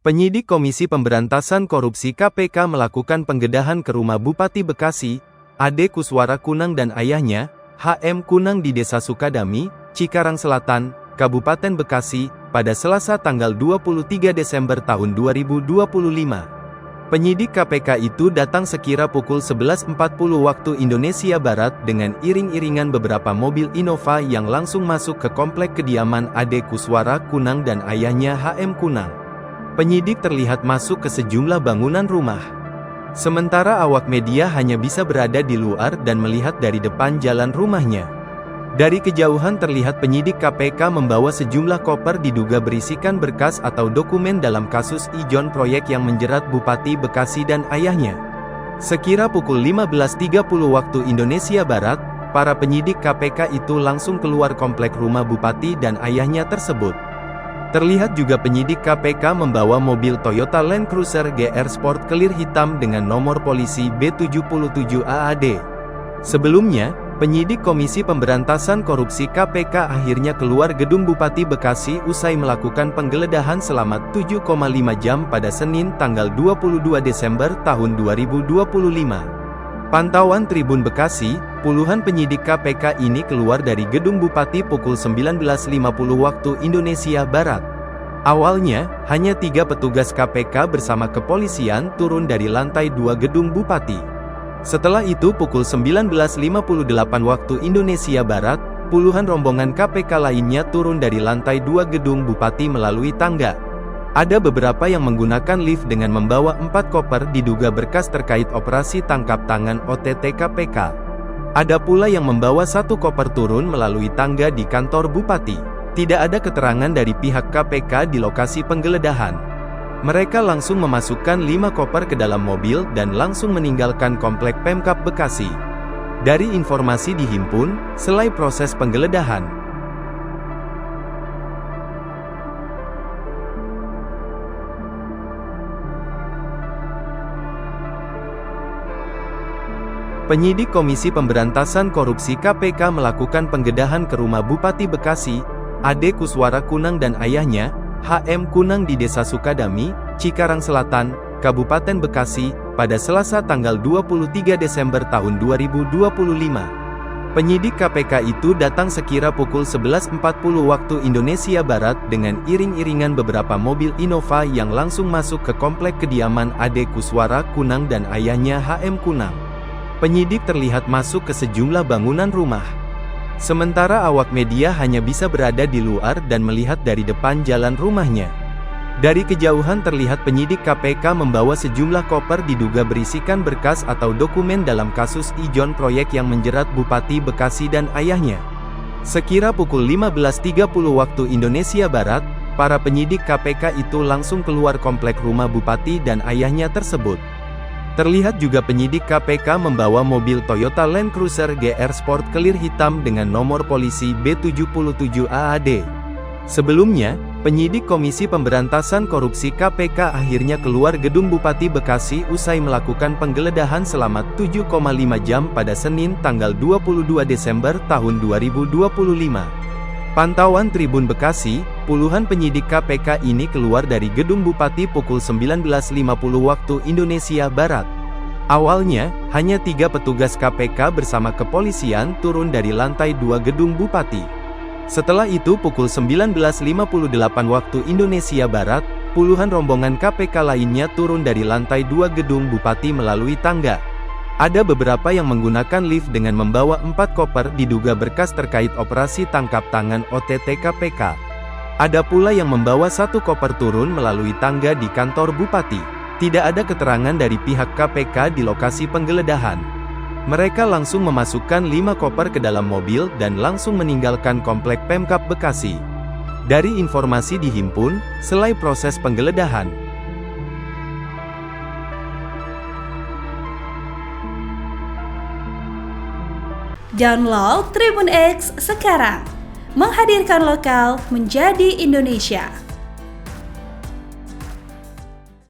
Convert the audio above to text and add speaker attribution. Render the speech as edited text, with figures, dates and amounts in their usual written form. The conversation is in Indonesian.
Speaker 1: Penyidik Komisi Pemberantasan Korupsi KPK melakukan penggeledahan ke rumah Bupati Bekasi, Ade Kuswara Kunang dan ayahnya, HM Kunang di Desa Sukadami, Cikarang Selatan, Kabupaten Bekasi, pada Selasa tanggal 23 Desember tahun 2025. Penyidik KPK itu datang sekira pukul 11.40 waktu Indonesia Barat dengan iring-iringan beberapa mobil Innova yang langsung masuk ke komplek kediaman Ade Kuswara Kunang dan ayahnya HM Kunang. Penyidik terlihat masuk ke sejumlah bangunan rumah. Sementara awak media hanya bisa berada di luar dan melihat dari depan jalan rumahnya. Dari kejauhan terlihat penyidik KPK membawa sejumlah koper diduga berisikan berkas atau dokumen dalam kasus ijon proyek yang menjerat Bupati Bekasi dan ayahnya. Sekira pukul 15.30 waktu Indonesia Barat, para penyidik KPK itu langsung keluar komplek rumah Bupati dan ayahnya tersebut. Terlihat juga penyidik KPK membawa mobil Toyota Land Cruiser GR Sport Clear hitam dengan nomor polisi B77AAD. Sebelumnya, penyidik Komisi Pemberantasan Korupsi KPK akhirnya keluar gedung Bupati Bekasi usai melakukan penggeledahan selama 7,5 jam pada Senin tanggal 22 Desember tahun 2025. Pantauan Tribun Bekasi, puluhan penyidik KPK ini keluar dari gedung Bupati pukul 19.50 waktu Indonesia Barat. Awalnya, hanya 3 petugas KPK bersama kepolisian turun dari lantai 2 gedung Bupati. Setelah itu pukul 19.58 waktu Indonesia Barat, puluhan rombongan KPK lainnya turun dari lantai 2 gedung Bupati melalui tangga. Ada beberapa yang menggunakan lift dengan membawa 4 koper diduga berkas terkait operasi tangkap tangan OTT KPK. Ada pula yang membawa 1 koper turun melalui tangga di kantor Bupati. Tidak ada keterangan dari pihak KPK di lokasi penggeledahan. Mereka langsung memasukkan 5 koper ke dalam mobil dan langsung meninggalkan komplek Pemkab Bekasi. Dari informasi dihimpun, selai proses penggeledahan, penyidik Komisi Pemberantasan Korupsi KPK melakukan penggeledahan ke rumah Bupati Bekasi, Ade Kuswara Kunang dan ayahnya, HM Kunang di Desa Sukadami, Cikarang Selatan, Kabupaten Bekasi, pada Selasa tanggal 23 Desember tahun 2025. Penyidik KPK itu datang sekira pukul 11.40 waktu Indonesia Barat dengan iring-iringan beberapa mobil Innova yang langsung masuk ke komplek kediaman Ade Kuswara Kunang dan ayahnya HM Kunang. Penyidik terlihat masuk ke sejumlah bangunan rumah. Sementara awak media hanya bisa berada di luar dan melihat dari depan jalan rumahnya. Dari kejauhan terlihat penyidik KPK membawa sejumlah koper diduga berisikan berkas atau dokumen dalam kasus ijon proyek yang menjerat Bupati Bekasi dan ayahnya. Sekira pukul 15.30 waktu Indonesia Barat, para penyidik KPK itu langsung keluar komplek rumah Bupati dan ayahnya tersebut. Terlihat juga penyidik KPK membawa mobil Toyota Land Cruiser GR Sport Clear hitam dengan nomor polisi B77AAD. Sebelumnya, penyidik Komisi Pemberantasan Korupsi KPK akhirnya keluar gedung Bupati Bekasi usai melakukan penggeledahan selama 7,5 jam pada Senin tanggal 22 Desember tahun 2025. Pantauan Tribun Bekasi, puluhan penyidik KPK ini keluar dari gedung Bupati pukul 19.50 waktu Indonesia Barat. Awalnya, hanya 3 petugas KPK bersama kepolisian turun dari lantai 2 gedung Bupati. Setelah itu pukul 19.58 waktu Indonesia Barat, puluhan rombongan KPK lainnya turun dari lantai 2 gedung Bupati melalui tangga. Ada beberapa yang menggunakan lift dengan membawa 4 koper diduga berkas terkait operasi tangkap tangan OTT KPK. Ada pula yang membawa 1 koper turun melalui tangga di kantor Bupati. Tidak ada keterangan dari pihak KPK di lokasi penggeledahan. Mereka langsung memasukkan 5 koper ke dalam mobil dan langsung meninggalkan komplek Pemkab Bekasi. Dari informasi dihimpun, selai proses penggeledahan,
Speaker 2: download Tribun X sekarang, menghadirkan lokal menjadi Indonesia.